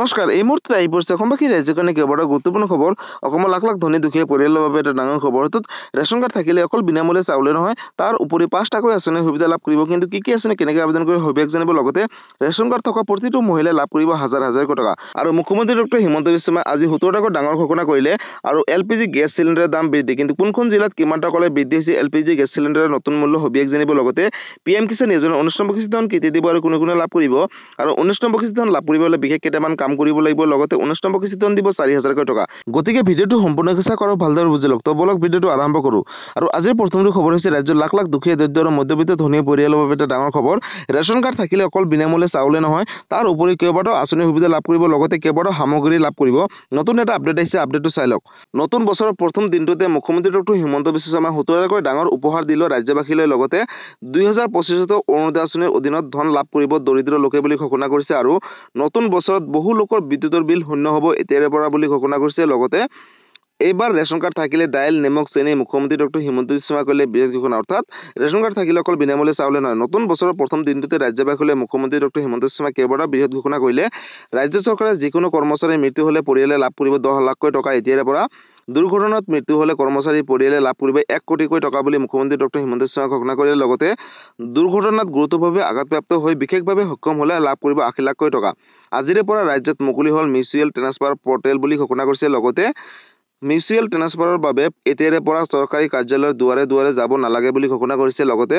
নমস্কাৰ, এই মুহূৰ্তত আহি পৰিছে অসমবাসী ৰাজ্যৰ কাৰণে কেইবাটাও গুৰুত্বপূৰ্ণ খবৰ। অসমৰ লাখ লাখ ধনী দুখীয়া পৰিয়ালৰ বাবে এটা ডাঙৰ খবৰ। অৰ্থাৎ ৰেচন কাৰ্ড থাকিলে অকল বিনামূলীয়া চাউলে নহয়, তাৰ উপৰি 5টাকৈ আঁচনিৰ সুবিধা লাভ কৰিব। কিন্তু কি আঁচনি কেনেকৈ আবেদন কৰি সবিশেষ জানিব। লগতে ৰেচন কাৰ্ড থকা প্ৰতিটো মহিলাই লাভ কৰিব হাজাৰ হাজাৰকৈ টকা। আৰু মুখ্যমন্ত্ৰী ডক্টৰ হিমন্ত বিশ্ব শৰ্মাই আজি 17টাকৈ ডাঙৰ ঘোষণা কৰিলে। আৰু LPG গেছ চিলিণ্ডাৰৰ দাম বৃদ্ধি, কিন্তু কোনখন জিলাত কিমান টকালৈ বৃদ্ধি হৈছে LPG গেছ চিলিণ্ডাৰৰ নতুন মূল্য সবিশেষ জানিব। লগতে PM কিষাণ যোজনাৰ 19 নম্বৰ কিস্তি ধন কেতিয়া দিব আৰু কোনে কোনে লাভ কৰিব। আৰু 19 নম্বৰ কিস্তি ধন লাভ কৰিবলৈ বিশেষ কেইটামান কাম কৰিব লাগিব। লগতে 19 নম্বৰ কিস্তি ধন দিব 4,000কৈ টকা। গতিকে ভিডিঅ'টো সম্পূৰ্ণ চাওক আৰু ভালদৰে বুজি লওক। তো বলক ভিডিঅ'টো আৰম্ভ কৰোঁ। আৰু আজিৰ প্ৰথমটো খবৰ হৈছে ৰাজ্যৰ লাখ লাখ দুখীয়া দৰিদ্ৰ আৰু মধ্যবিত্ত ধনী পৰিয়ালৰ বাবে এটা ডাঙৰ খবৰ। ৰেচন কাৰ্ড থাকিলে অকল বিনামূলীয়া চাউলে নহয়, তাৰ উপৰি কেইবাটাও আঁচনিৰ সুবিধা লাভ কৰিব। লগতে কেইবাটাও সামগ্ৰী লাভ কৰিব। নতুন এটা আপডেট আহিছে, আপডেটটো চাই লওক। নতুন বছৰৰ প্ৰথম দিনটোতে মুখ্যমন্ত্ৰী ডক্টৰ হিমন্ত বিশ্ব শৰ্মাই 17টাকৈ ডাঙৰ উপহাৰ দিলে ৰাজ্যবাসীলৈ। লগতে 2025 অৰুণোদয় আঁচনিৰ অধীনত ধন লাভ কৰিব দৰিদ্ৰ লোকে বুলি ঘোষণা কৰিছে। আৰু নতুন বছৰত বহু লোকৰ বিদ্যুতৰ বিল শূন্য হ'ব এতিয়াৰে পৰা বুলি ঘোষণা কৰিছে। লগতে এইবাৰ ৰেচন কাৰ্ড থাকিলে দাইল, নিমখ, চেনি। মুখ্যমন্ত্ৰী ডক্টৰ হিমন্ত বিশ্ব শৰ্মাই কৰিলে বৃহৎ ঘোষণা। অৰ্থাৎ ৰেচন কাৰ্ড থাকিলে অকল বিনামূলীয়া চাউলে নহয়, নতুন বছৰৰ প্ৰথম দিনটোতে ৰাজ্যবাসীলৈ মুখ্যমন্ত্ৰী ডক্টৰ হিমন্ত বিশ্ব শৰ্মাই কেইবাটাও বৃহৎ ঘোষণা কৰিলে। ৰাজ্য চৰকাৰে যিকোনো কৰ্মচাৰীৰ মৃত্যু হ'লে পৰিয়ালে লাভ কৰিব 10 লাখকৈ টকা এতিয়াৰে পৰা। দুৰ্ঘটনাত মৃত্যু হ'লে কৰ্মচাৰীৰ পৰিয়ালে লাভ কৰিব 1 কোটিকৈ টকা বুলি মুখ্যমন্ত্ৰী ডক্টৰ হিমন্ত বিশ্ব শৰ্মাই ঘোষণা কৰিলে। লগতে দুৰ্ঘটনাত গুৰুতৰভাৱে আঘাতপ্ৰাপ্ত হৈ বিশেষভাৱে সক্ষম হ'লে লাভ কৰিব 80 লাখকৈ টকা। আজিৰে পৰা ৰাজ্যত মুকলি হ'ল মিউচুৱেল ট্ৰেন্সফাৰ পৰ্টেল বুলি ঘোষণা কৰিছে। লগতে মিউচুৱেল ট্ৰেন্সফাৰৰ বাবে এতিয়াৰে পৰা চৰকাৰী কাৰ্যালয়ৰ দুৱাৰে দুৱাৰে যাব নালাগে বুলি ঘোষণা কৰিছে। লগতে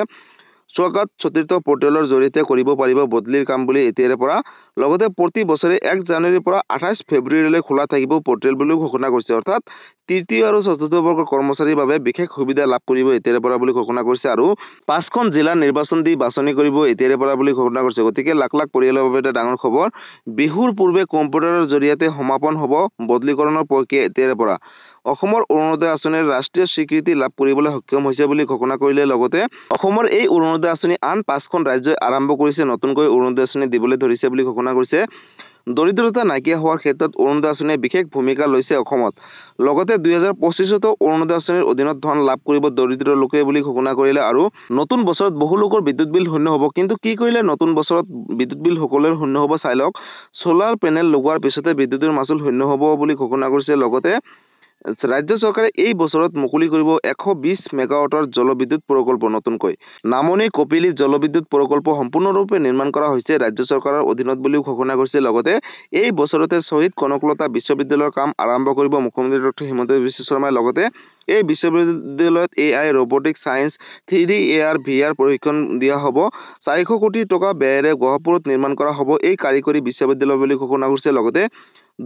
স্বাগত চতুৰ্থ পৰ্টেলৰ জৰিয়তে কৰিব পাৰিব বদলিৰ কাম বুলি এতিয়াৰে পৰা। লগতে প্ৰতি বছৰে 1 জানুৱাৰীৰ পৰা 28 ফেব্ৰুৱাৰীলৈ খোলা থাকিব পৰ্টেল বুলিও ঘোষণা কৰিছে। অৰ্থাৎ তৃতীয় আৰু চতুৰ্থ বৰ্গৰ কৰ্মচাৰীৰ বাবে বিশেষ সুবিধা লাভ কৰিব এতিয়াৰে পৰা বুলি ঘোষণা কৰিছে। আৰু 5খন জিলাৰ নিৰ্বাচন দি বাছনি কৰিব এতিয়াৰে পৰা বুলি ঘোষণা কৰিছে। গতিকে লাখ লাখ পৰিয়ালৰ বাবে এটা ডাঙৰ খবৰ। বিহুৰ পূৰ্বে কম্পিউটাৰৰ জৰিয়তে সমাপন হ'ব বদলিকৰণৰ প্ৰক্ৰিয়া এতিয়াৰে পৰা। অসমৰ অৰুণোদয় আঁচনিৰ ৰাষ্ট্ৰীয় স্বীকৃতি লাভ কৰিবলৈ সক্ষম হৈছে বুলি ঘোষণা কৰিলে। লগতে অসমৰ এই অৰুণোদয় আঁচনি আন 5খন ৰাজ্যই আৰম্ভ কৰিছে নতুনকৈ অৰুণোদয় আঁচনি দিবলৈ ধৰিছে বুলি ঘোষণা কৰিছে। দৰিদ্ৰতা নাইকিয়া হোৱাৰ ক্ষেত্ৰত অৰুণোদয় আঁচনিয়ে বিশেষ ভূমিকা লৈছে অসমত। লগতে 2025 অৰুণোদয় আঁচনিৰ অধীনত ধন লাভ কৰিব দৰিদ্ৰ লোকে বুলি ঘোষণা কৰিলে। আৰু নতুন বছৰত বহু লোকৰ বিদ্যুৎ বিল শূন্য হ'ব। কিন্তু কি কৰিলে নতুন বছৰত বিদ্যুৎ বিল সকলোৰে শূন্য হ'ব চাই লওক। সোলাৰ পেনেল লগোৱাৰ পিছতে বিদ্যুতৰ মাচুল শূন্য হ'ব বুলি ঘোষণা কৰিছে। লগতে ৰাজ্য চৰকাৰে এই বছৰত মুকলি কৰিব 120 মেগাৱাটৰ জলবিদ্যুৎ প্ৰকল্প। নতুনকৈ নামনি কপিলী জলবিদ্যুৎ প্ৰকল্প সম্পূৰ্ণৰূপে নিৰ্মাণ কৰা হৈছে ৰাজ্য চৰকাৰৰ অধীনত বুলিও ঘোষণা কৰিছে। লগতে এই বছৰতে শ্বহীদ কনকলতা বিশ্ববিদ্যালয়ৰ কাম আৰম্ভ কৰিব মুখ্যমন্ত্ৰী ডক্টৰ হিমন্ত বিশ্ব শৰ্মাই। লগতে এই বিশ্ববিদ্যালয়ত AI robotics science 3D AR VR প্ৰশিক্ষণ দিয়া হ'ব। 400 কোটি টকা ব্যয়েৰে গহপুৰত নিৰ্মাণ কৰা হ'ব এই কাৰিকৰী বিশ্ববিদ্যালয় বুলি ঘোষণা কৰিছে। লগতে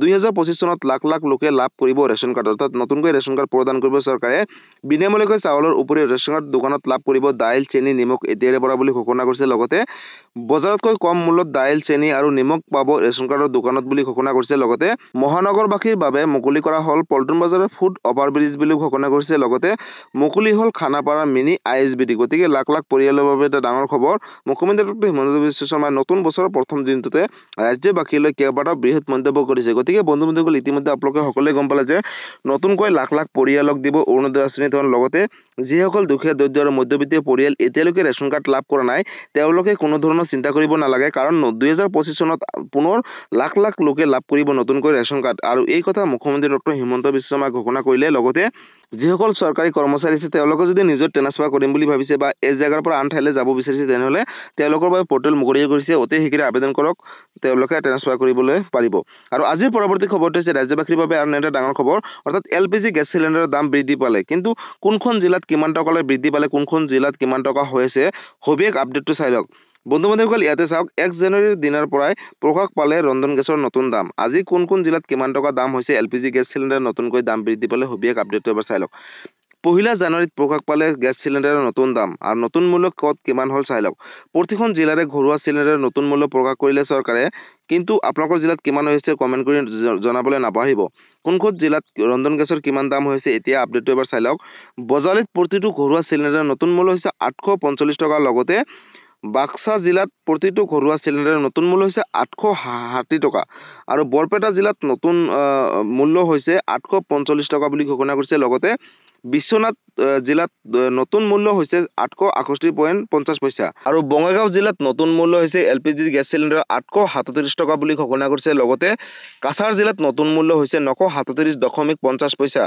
2025 চনত লাখ লাখ লোকে লাভ কৰিব ৰেচন কাৰ্ড। অৰ্থাৎ নতুনকৈ ৰেচন কাৰ্ড প্ৰদান কৰিব চৰকাৰে। বিনামূলীয়াকৈ চাউলৰ উপৰিও ৰেচন কাৰ্ড দোকানত লাভ কৰিব দাইল, চেনি, নিমখ এতিয়াৰে পৰা বুলি ঘোষণা কৰিছে। লগতে বজাৰতকৈ কম মূল্যত দাইল, চেনি আৰু নিমখ পাব ৰেচন কাৰ্ডৰ দোকানত বুলি ঘোষণা কৰিছে। লগতে মহানগৰবাসীৰ বাবে মুকলি কৰা হ'ল পল্টন বজাৰৰ ফুড অভাৰব্ৰিজ বুলিও ঘোষণা কৰিছে। লগতে মুকলি হ'ল খানাপাৰা মিনি ISBT। গতিকে লাখ লাখ পৰিয়ালৰ বাবে এটা ডাঙৰ খবৰ। মুখ্যমন্ত্ৰী ডক্টৰ হিমন্ত বিশ্ব শৰ্মাই নতুন বছৰৰ প্ৰথম দিনটোতে ৰাজ্যবাসীলৈ কেইবাটাও বৃহৎ মন্তব্য কৰিছে। গতিকে বন্ধু-বান্ধৱীসকল ইতিমধ্যে আপোনালোকে সকলোৱে গম পালে যে নতুনকৈ লাখ লাখ পৰিয়ালক দিব অৰুণোদয় আঁচনি ধন। লগতে যিসকল দুখীয়া দৰিদ্ৰ আৰু মধ্যবিত্ত পৰিয়াল এতিয়ালৈকে ৰেচন কাৰ্ড লাভ কৰা নাই তেওঁলোকে কোনো ধৰণৰ চিন্তা কৰিব নালাগে। কাৰণ 2025 চনত পুনৰ লাখ লাখ লোকে লাভ কৰিব নতুনকৈ ৰেচন কাৰ্ড। আৰু এই কথা মুখ্যমন্ত্ৰী ডক্টৰ হিমন্ত বিশ্ব শৰ্মাই ঘোষণা কৰিলে। লগতে যিসকল চৰকাৰী কৰ্মচাৰী আছে তেওঁলোকে যদি নিজৰ ট্ৰেন্সফাৰ কৰিম বুলি ভাবিছে বা এই জেগাৰ পৰা আন ঠাইলৈ যাব বিচাৰিছে তেনেহ'লে তেওঁলোকৰ বাবে পৰ্টেল মুকলি কৰিছে। অতি শীঘ্ৰে আবেদন কৰক, তেওঁলোকে ট্ৰেন্সফাৰ কৰিবলৈ পাৰিব। আৰু আজিৰ পৰৱৰ্তী খবৰটো হৈছে ৰাজ্যবাসীৰ বাবে আন এটা ডাঙৰ খবৰ। অৰ্থাৎ LPG গেছ চিলিণ্ডাৰৰ দাম বৃদ্ধি পালে, কিন্তু কোনখন জিলাত কিমান টকালৈ বৃদ্ধি পালে, কোনখন জিলাত কিমান টকা হৈ আছে সবিশেষ আপডেটটো চাই লওক। বন্ধু-বান্ধৱীসকল ইয়াতে চাওক। 1 জানুৱাৰীৰ দিনাৰ পৰাই প্ৰকাশ পালে ৰন্ধন গেছৰ নতুন দাম। আজি কোন কোন জিলাত কিমান টকা দাম হৈছে LPG গেছ চিলিণ্ডাৰ নতুনকৈ দাম বৃদ্ধি পালে সবিশেষ আপডেটটো এবাৰ চাই লওক। 1 জানুৱাৰীত প্ৰকাশ পালে গেছ চিলিণ্ডাৰৰ নতুন দাম আৰু নতুন মূল্য ক'ত কিমান হ'ল চাই লওক। প্ৰতিখন জিলাৰে ঘৰুৱা চিলিণ্ডাৰৰ নতুন মূল্য প্ৰকাশ কৰিলে চৰকাৰে, কিন্তু আপোনালোকৰ জিলাত কিমান হৈছে কমেণ্ট কৰি জনাবলৈ নাপাহৰিব। কোনখন জিলাত ৰন্ধন গেছৰ কিমান দাম হৈছে এতিয়া আপডেটটো এবাৰ চাই লওক। বজালীত প্ৰতিটো ঘৰুৱা চিলিণ্ডাৰৰ নতুন মূল্য হৈছে 845 টকা। লগতে বাক্সা জিলাত প্ৰতিটো ঘৰুৱা চিলিণ্ডাৰৰ নতুন মূল্য হৈছে 860 টকা। আৰু বৰপেটা জিলাত নতুন মূল্য হৈছে 845 টকা বুলি ঘোষণা কৰিছে। লগতে বিশ্বনাথ জিলাত নতুন মূল্য হৈছে 861.50 পইচা আৰু বঙাইগাঁও জিলাত নতুন মূল্য হৈছে LPG গেছ চিলিণ্ডাৰ 837 টকা বুলি ঘোষণা কৰিছে। লগতে কাছাৰ জিলাত নতুন মূল্য হৈছে 937.50 পইচা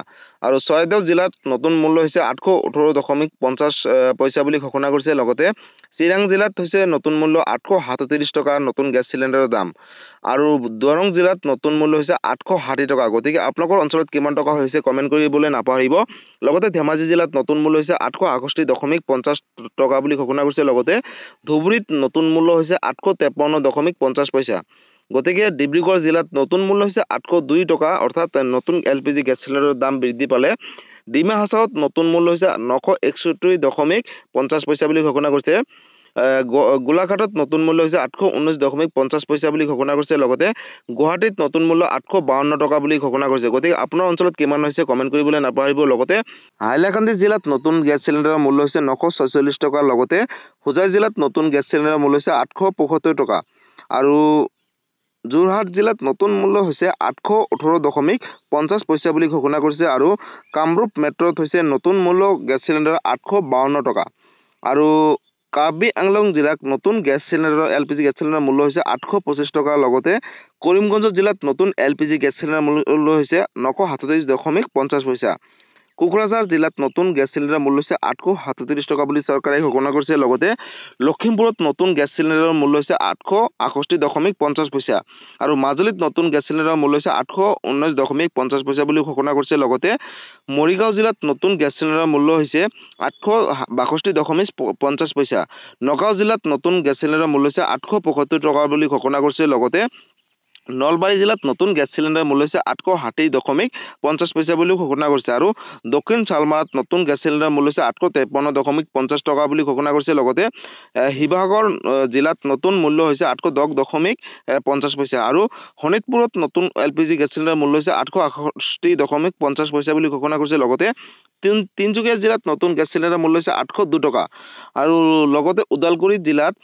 আৰু চৰাইদেউ জিলাত নতুন মূল্য হৈছে 818.50 পইচা বুলি ঘোষণা কৰিছে। লগতে চিৰাং জিলাত হৈছে নতুন মূল্য 837 টকা নতুন গেছ চিলিণ্ডাৰৰ দাম আৰু দৰং জিলাত নতুন মূল্য হৈছে 860 টকা। গতিকে আপোনালোকৰ অঞ্চলত কিমান টকা হৈছে কমেণ্ট কৰিবলৈ নাপাহৰিব। লগতে ধেমাজি জিলাত নতুন মূল্য হৈছে 861.50 টকা বুলি ঘোষণা কৰিছে। লগতে ধুবুৰীত নতুন মূল্য হৈছে 853.50 পইচা। গতিকে ডিব্ৰুগড় জিলাত নতুন মূল্য হৈছে 802 টকা, অৰ্থাৎ নতুন LPG গেছ চিলিণ্ডাৰৰ দাম বৃদ্ধি পালে। ডিমা হাছাওত নতুন মূল্য হৈছে 961.50 পইচা বুলি ঘোষণা কৰিছে। গোলাঘাটত নতুন মূল্য হৈছে 819.50 পইচা বুলি ঘোষণা কৰিছে। লগতে গুৱাহাটীত নতুন মূল্য 852 টকা বুলি ঘোষণা কৰিছে। গতিকে আপোনাৰ অঞ্চলত কিমান হৈছে কমেণ্ট কৰিবলৈ নাপাহৰিব। লগতে হাইলাকান্দি জিলাত নতুন গেছ চিলিণ্ডাৰৰ মূল্য হৈছে 946 টকা। লগতে হোজাই জিলাত নতুন গেছ চিলিণ্ডাৰৰ মূল্য হৈছে 875 টকা আৰু যোৰহাট জিলাত নতুন মূল্য হৈছে 818.50 পইচা বুলি ঘোষণা কৰিছে আৰু কামৰূপ মেট্ৰত হৈছে নতুন মূল্য গেছ চিলিণ্ডাৰ 852 টকা আৰু কাৰ্বি আংলং জিলাত নতুন গেছ চিলিণ্ডাৰৰ LPG গেছ চিলিণ্ডাৰৰ মূল্য হৈছে 825 টকা। লগতে কৰিমগঞ্জ জিলাত নতুন LPG গেছ চিলিণ্ডাৰৰ মূল্য হৈছে 937.50 পইচা। কোকৰাঝাৰ জিলাত নতুন গেছ চিলিণ্ডাৰৰ মূল্য হৈছে 837 টকা বুলি চৰকাৰে ঘোষণা কৰিছে। লগতে লখিমপুৰত নতুন গেছ চিলিণ্ডাৰৰ মূল্য হৈছে 861.50 পইচা আৰু মাজুলীত নতুন গেছ চিলিণ্ডাৰৰ মূল্য হৈছে 819.50 পইচা বুলি ঘোষণা কৰিছে। লগতে মৰিগাঁও জিলাত নতুন গেছ চিলিণ্ডাৰৰ মূল্য হৈছে 862.50 পইচা। নগাঁও জিলাত নতুন গেছ চিলিণ্ডাৰৰ মূল্য হৈছে 875 টকা বুলি ঘোষণা কৰিছে। লগতে নলবাৰী জিলাত নতুন গেছ চিলিণ্ডাৰৰ মূল্য হৈছে 860.50 পইচা বুলি ঘোষণা কৰিছে আৰু দক্ষিণ চালমাৰাত নতুন গেছ চিলিণ্ডাৰৰ মূল্য হৈছে 853.50 টকা বুলি ঘোষণা কৰিছে। লগতে শিৱসাগৰ জিলাত নতুন মূল্য হৈছে 810.50 পইচা আৰু শোণিতপুৰত নতুন LPG গেছ চিলিণ্ডাৰৰ মূল্য হৈছে 868.50 পইচা বুলি ঘোষণা কৰিছে। লগতে তিনিচুকীয়া জিলাত নতুন গেছ চিলিণ্ডাৰৰ মূল্য হৈছে 802 টকা আৰু লগতে ওদালগুৰি জিলাত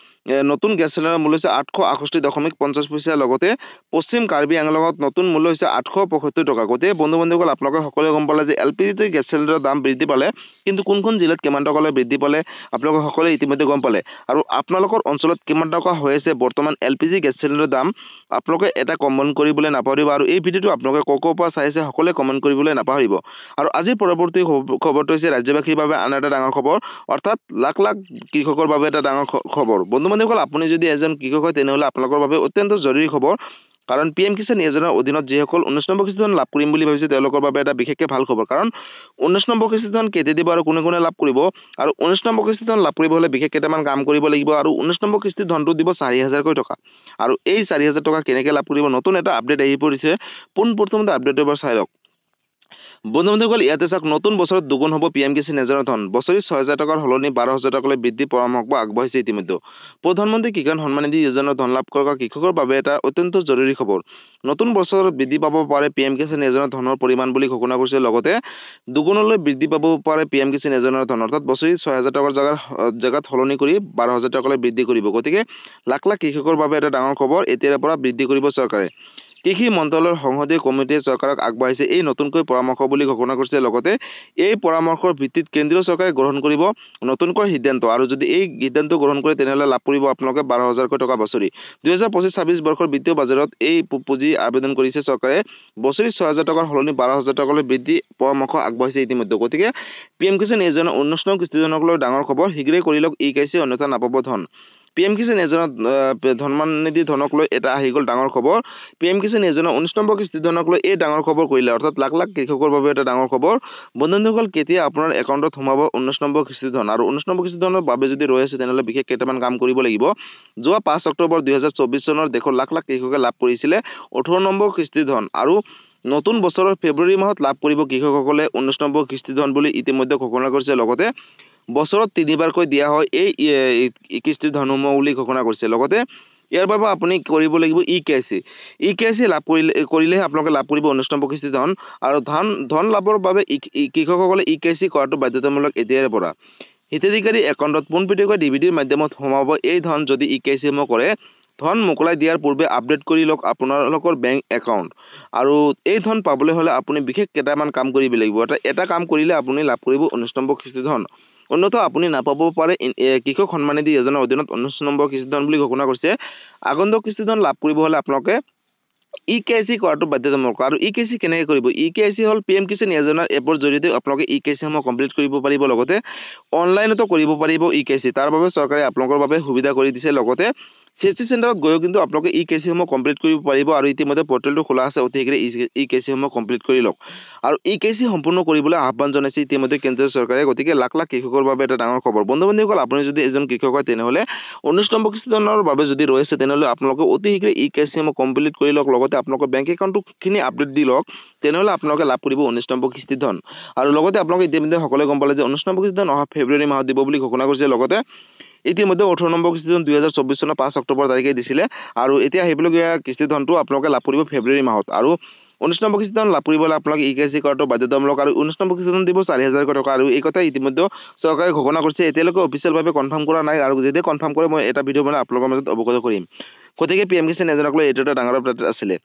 নতুন গেছ চিলিণ্ডাৰৰ মূল্য হৈছে 868.50 পইচা। লগতে পশ্চিম কাৰ্বি আংলঙত নতুন মূল্য হৈছে 875 টকা। গতিকে বন্ধু বান্ধৱীসকল আপোনালোকে সকলোৱে গম পালে যে LPG গেছ চিলিণ্ডাৰৰ দাম বৃদ্ধি পালে, কিন্তু কোনখন জিলাত কিমান টকালৈ বৃদ্ধি পালে আপোনালোকে সকলোৱে ইতিমধ্যে গম পালে। আৰু আপোনালোকৰ অঞ্চলত কিমান টকা হৈ আছে বৰ্তমান LPG গেছ চিলিণ্ডাৰৰ দাম আপোনালোকে এটা কমেণ্ট কৰিবলৈ নাপাহৰিব আৰু এই ভিডিঅ'টো আপোনালোকে ক'ৰ পৰা চাই আছে সকলোৱে কমেণ্ট কৰিবলৈ নাপাহৰিব। আৰু আজিৰ পৰৱৰ্তী খবৰটো হৈছে ৰাজ্যবাসীৰ বাবে আন এটা ডাঙৰ খবৰ, অৰ্থাৎ লাখ লাখ কৃষকৰ বাবে এটা ডাঙৰ খবৰ। বন্ধু বান্ধৱীসকল আপুনি যদি এজন কৃষক হয় তেনেহ'লে আপোনালোকৰ বাবে অত্যন্ত জৰুৰী খবৰ, কাৰণ PM কিষাণ যোজনাৰ অধীনত যিসকল 19 নম্বৰ কৃষি ধন লাভ কৰিম বুলি ভাবিছে তেওঁলোকৰ বাবে এটা বিশেষকৈ ভাল খবৰ। কাৰণ 19 নম্বৰ কৃষি ধন কেতিয়া দিব আৰু কোনে কোনে লাভ কৰিব, আৰু 19 নম্বৰ কৃষি ধন লাভ কৰিব হ'লে বিশেষ কেইটামান কাম কৰিব লাগিব। আৰু 19 নম্বৰ কিস্তি ধনটো দিব 4,000কৈ টকা আৰু এই 4,000 টকা কেনেকৈ লাভ কৰিব নতুন এটা আপডেট আহি পৰিছে। পোনপ্ৰথমতে আপডেটটো এবাৰ চাই লওক। বন্ধু বান্ধৱীসকল ইয়াতে চাওক, নতুন বছৰত দুগুণ হ'ব PM কিষাণ যোজনাৰ ধন। বছৰি 6,000 টকাৰ সলনি 12,000 টকালৈ বৃদ্ধি পৰামৰ্শ আগবঢ়াইছে ইতিমধ্যে। প্ৰধানমন্ত্ৰী কিষাণ সন্মান নিধি যোজনাৰ ধন লাভ কৰা কৃষকৰ বাবে এটা অত্যন্ত জৰুৰী খবৰ। নতুন বছৰত বৃদ্ধি পাব পাৰে PM কিষাণ যোজনাৰ ধনৰ পৰিমাণ বুলি ঘোষণা কৰিছে। লগতে দুগুণলৈ বৃদ্ধি পাব পাৰে PM কিষাণ যোজনাৰ ধন, অৰ্থাৎ বছৰি 6,000 টকাৰ জেগাত সলনি কৰি 12,000 টকালৈ বৃদ্ধি কৰিব। গতিকে লাখ লাখ কৃষকৰ বাবে এটা ডাঙৰ খবৰ, এতিয়াৰ পৰা বৃদ্ধি কৰিব চৰকাৰে। কৃষি মন্ত্ৰালয়ৰ সংসদীয় কমিটিয়ে চৰকাৰক আগবঢ়াইছে এই নতুনকৈ পৰামৰ্শ বুলি ঘোষণা কৰিছে। লগতে এই পৰামৰ্শৰ ভিত্তিত কেন্দ্ৰীয় চৰকাৰে গ্ৰহণ কৰিব নতুনকৈ সিদ্ধান্ত, আৰু যদি এই সিদ্ধান্ত গ্ৰহণ কৰে তেনেহ'লে লাভ কৰিব আপোনালোকে 12,000কৈ টকা বছৰি। 2025-26 বৰ্ষৰ বিত্তীয় বাজেটত এই পুঁজি আবেদন কৰিছে চৰকাৰে। বছৰি 6,000 টকাৰ সলনি 12,000 টকালৈ বৃদ্ধি পৰামৰ্শ আগবঢ়াইছে ইতিমধ্যে। গতিকে PM কিষাণ যোজনা 19 নং কিস্তিজনক লৈ ডাঙৰ খবৰ, শীঘ্ৰেই কৰি লওক EKC অন্যথা নাপাব ধন। PM কিষাণ যোজনা সন্মান নিধি ধনক লৈ এটা আহি গ'ল ডাঙৰ খবৰ। PM কিষাণ যোজনা 19 নম্বৰ কিস্তি ধনক লৈ এই ডাঙৰ খবৰ কৰিলে, অৰ্থাৎ লাখ লাখ কৃষকৰ বাবে এটা ডাঙৰ খবৰ। বন্ধুসকল কেতিয়া আপোনাৰ একাউণ্টত সোমাব 19 নম্বৰ কিস্তি ধন, আৰু 19 নম্বৰ কিস্তি ধনৰ বাবে যদি ৰৈ আছে তেনেহ'লে বিশেষ কেইটামান কাম কৰিব লাগিব। যোৱা 5 অক্টোবৰ 2024 চনৰ দেশৰ লাখ লাখ কৃষকে লাভ কৰিছিলে 18 নম্বৰ কিস্তি ধন, আৰু নতুন বছৰৰ ফেব্ৰুৱাৰী মাহত লাভ কৰিব কৃষকসকলে 19 নম্বৰ কিস্তি ধন বুলি ইতিমধ্যে ঘোষণা কৰিছে। লগতে বছৰত 3বাৰকৈ দিয়া হয় এই কিস্তিৰ ধনসমূহ বুলি ঘোষণা কৰিছে। লগতে ইয়াৰ বাবে আপুনি কৰিব লাগিব EKC লাভ কৰিলেহে আপোনালোকে লাভ কৰিব 19 নম্বৰ কিস্তি ধন, আৰু ধন লাভৰ বাবে কৃষকসকলে EKC কৰাটো বাধ্যতামূলক এতিয়াৰে পৰা। হিতাধিকাৰী একাউণ্টত পোনপটীয়াকৈ DBTৰ মাধ্যমত সোমাব এই ধন যদি EKC কৰে, ধন মোকলাই দিয়াৰ পূৰ্বে আপডেট কৰি লওক আপোনালোকৰ বেংক একাউণ্ট আৰু এই ধন পাবলৈ হ'লে আপুনি বিশেষ কেইটামান কাম কৰিব লাগিব এটা কাম কৰিলে আপুনি লাভ কৰিব 19 নম্বৰ কিস্তি ধন অন্যথা আপুনি নাপাব পাৰে কৃষক সন্মান নিধি যোজনাৰ অধীনত 19 নম্বৰ কিস্তি ধন বুলি ঘোষণা কৰিছে আগন্তুক কিস্তি ধন লাভ কৰিব হ'লে আপোনালোকে ইকেআইচি কৰাটো বাধ্যতামূলক আৰু ইকেআইচি কেনেকৈ কৰিব ইকেআইচি হ'ল পিএম কিষাণ যোজনাৰ এপৰ জৰিয়তে আপোনালোকে ইকেআইচি সমূহ কমপ্লিট কৰিব পাৰিব লগতে অনলাইনতো কৰিব পাৰিব ইকেআইচি তাৰ বাবে চৰকাৰে আপোনালোকৰ বাবে সুবিধা কৰি দিছে লগতে CSC চেণ্টাৰত গৈও কিন্তু আপোনালোকে ইকেআইচি সমূহ কমপ্লিট কৰিব পাৰিব আৰু ইতিমধ্যে পৰ্টেলটো খোলা আছে অতি শীঘ্ৰে ইকেআইচি সমূহ কমপ্লিট কৰি লওক আৰু ইকেআইচি সম্পূৰ্ণ কৰিবলৈ আহ্বান জনাইছে ইতিমধ্যে কেন্দ্ৰীয় চৰকাৰে গতিকে লাখ লাখ কৃষকৰ বাবে এটা ডাঙৰ খবৰ বন্ধু বান্ধৱীসকল আপুনি যদি এজন কৃষক হয় তেনেহ'লে 19 নম্বৰ কিস্তি ধনৰ বাবে যদি ৰৈছে তেনেহ'লে আপোনালোকে অতি শীঘ্ৰে ইকেআইচি সমূহ কমপ্লিট কৰি লওক লগতে আপোনালোকৰ বেংক একাউণ্টখিনি আপডেট দি লওক তেনেহ'লে আপোনালোকে লাভ কৰিব 19 নম্বৰ কিস্তি ধন আৰু লগতে আপোনালোকে ইতিমধ্যে সকলোৱে গম পালে যে 19 নম্বৰ কিস্তি ধন অহা ফেব্ৰুৱাৰী মাহত দিব বুলি ঘোষণা কৰিছে লগতে ইতিমধ্যে 18 নম্বৰ কিস্তি ধন 2024 চনৰ 5 অক্টোবৰ তাৰিখে দিছিলে আৰু এতিয়া আহিবলগীয়া কিস্তি ধনটো আপোনালোকে লাভ কৰিব ফেব্ৰুৱাৰী মাহত আৰু 19 নম্বৰ কিস্তি ধন লাভ কৰিবলৈ আপোনালোকে ইকেআইচি কৰাটো বাধ্যতামূলক আৰু 19 নম্বৰ কিস্তি ধন দিব 4000 টকা আৰু এই কথা ইতিমধ্যে চৰকাৰে ঘোষণা কৰিছে এতিয়ালৈকে অফিচিয়েলভাৱে কনফাৰ্ম কৰা নাই আৰু যদি কনফাৰ্ম কৰে মই এটা ভিডিঅ' বনাই আপোনালোকৰ মাজত অৱগত কৰিম গতিকে পিএম কিষাণ যোজনাক লৈ এইটো এটা ডাঙৰ আপডেট আছিলে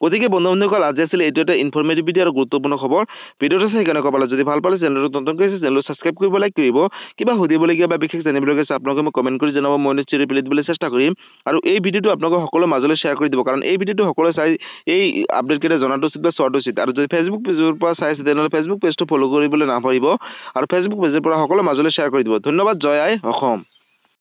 গতিকে বন্ধু বান্ধৱীসকল আজি আছিল এইটো এটা ইনফৰমেটিভ ভিডিঅ' আৰু গুৰুত্বপূৰ্ণ খবৰ ভিডিঅ'টো চাই কেনেকুৱা পালে যদি ভাল পালে চেনেলটো নতুনকৈ আছে চেনেলটো ছাবস্ক্ৰাইব কৰিব লাইক কৰিব কিবা সুধিবলগীয়া বা বিশেষ জানিবলগীয়া আছে আপোনালোকে মোক কমেণ্ট কৰি জনাব মই নিশ্চয় ৰিপ্লাই দিবলৈ চেষ্টা কৰিম আৰু এই ভিডিঅ'টো আপোনালোকে সকলোৰে মাজলৈ শ্বেয়াৰ কৰি দিব কাৰণ এই ভিডিঅ'টো সকলোৱে চাই এই আপডেটকেইটা জনাটো উচিত বা চোৱাটো উচিত আৰু যদি ফেচবুক পেজৰ পৰা চাই আছে তেনেহ'লে ফেচবুক পেজটো ফ'ল' কৰিবলৈ নাপাহৰিব আৰু ফেচবুক পেজৰ পৰা সকলোৰে মাজলৈ শ্বেয়াৰ কৰি দিব ধন্যবাদ জয় আই অসম।